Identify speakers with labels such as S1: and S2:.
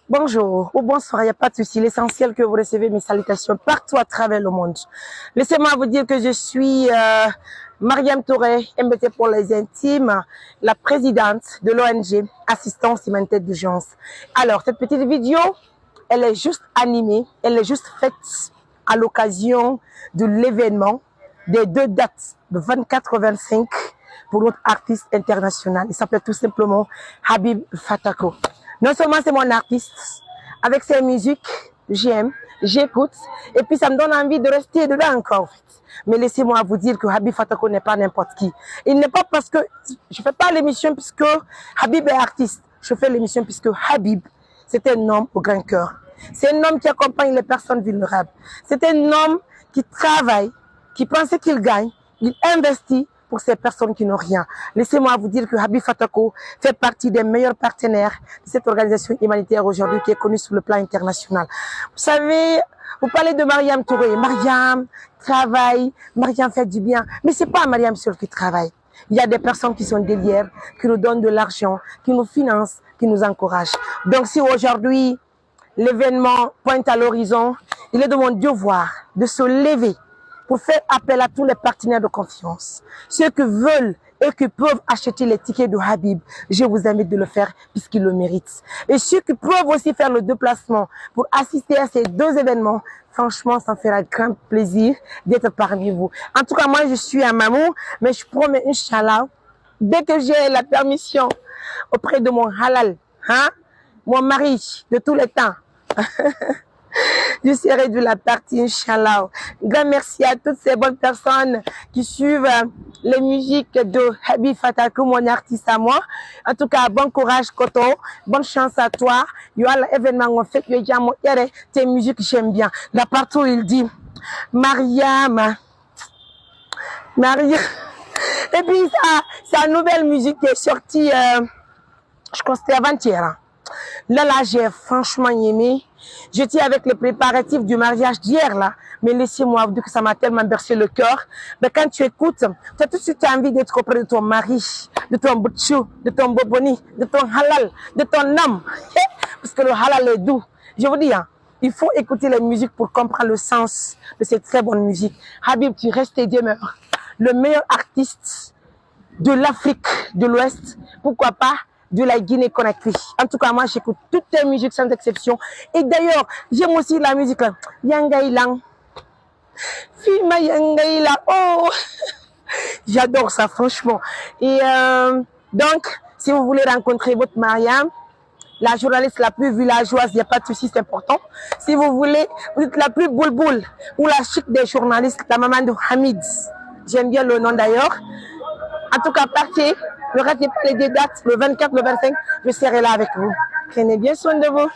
S1: Bonjour ou bonsoir, il n'y a pas de souci. L'essentiel que vous recevez mes salutations partout à travers le monde. Laissez-moi vous dire que je suis Mariam Touré, MBT pour les intimes, la présidente de l'ONG Assistance Humanitaire d'Urgence. Alors, cette petite vidéo, elle est juste animée, elle est juste faite à l'occasion de l'événement des deux dates, de 24 et 25, pour notre artiste international. Il s'appelle tout simplement Habib Fatako. Non seulement c'est mon artiste, avec ses musiques, j'aime, j'écoute, et puis ça me donne envie de rester dedans encore. En fait. Mais laissez-moi vous dire que Habib Fatako n'est pas n'importe qui. Il n'est pas parce que je ne fais pas l'émission puisque Habib est artiste. Je fais l'émission puisque Habib, c'est un homme au grand cœur. C'est un homme qui accompagne les personnes vulnérables. C'est un homme qui travaille, qui pense qu'il gagne, il investit pour ces personnes qui n'ont rien. Laissez-moi vous dire que Habib Fatako fait partie des meilleurs partenaires de cette organisation humanitaire aujourd'hui qui est connue sur le plan international. Vous savez, vous parlez de Mariam Touré. Mariam travaille, Mariam fait du bien. Mais c'est pas Mariam seule qui travaille. Il y a des personnes qui sont derrière, qui nous donnent de l'argent, qui nous financent, qui nous encouragent. Donc si aujourd'hui, l'événement pointe à l'horizon, il est de mon devoir de se lever pour faire appel à tous les partenaires de confiance. Ceux qui veulent et qui peuvent acheter les tickets de Habib, je vous invite de le faire puisqu'ils le méritent. Et ceux qui peuvent aussi faire le déplacement pour assister à ces deux événements, franchement, ça me fera grand plaisir d'être parmi vous. En tout cas, moi, je suis à Mamou, mais je promets, Inch'Allah, dès que j'ai la permission auprès de mon halal, hein, mon mari de tous les temps, je serai de la partie, Inch'Allah. Grand merci à toutes ces bonnes personnes qui suivent les musiques de Habib Fatako, mon artiste à moi. En tout cas, bon courage, Koto. Bonne chance à toi. Il y a l'événement en fait, tes musiques, j'aime bien. Là, partout, il dit, Mariam. Et puis, sa nouvelle musique qui est sortie, je crois que c'était avant-hier. Hein. Là, j'ai franchement aimé. J'étais avec les préparatifs du mariage d'hier, là. Mais laissez-moi vous dire que ça m'a tellement bercé le cœur. Mais quand tu écoutes, tu as tout de suite envie d'être auprès de ton mari, de ton boutchou, de ton boboni, de ton halal, de ton homme. Parce que le halal est doux. Je vous dis, hein, il faut écouter la musique pour comprendre le sens de cette très bonne musique. Habib, tu restes et demeures le meilleur artiste de l'Afrique de l'Ouest. Pourquoi pas de la Guinée-Conakry. En tout cas, moi, j'écoute toutes tes musiques sans exception. Et d'ailleurs, j'aime aussi la musique là. Yangaïlang. Fima Yangaïlang. Oh! J'adore ça, franchement. Et donc, si vous voulez rencontrer votre Mariam, la journaliste la plus villageoise, il n'y a pas de souci, c'est important. Si vous voulez, vous êtes la plus boule ou la chic des journalistes, la maman de Hamid. J'aime bien le nom d'ailleurs. En tout cas, partez. Ne ratez pas les deux dates, le 24, le 25, je serai là avec vous. Prenez bien soin de vous.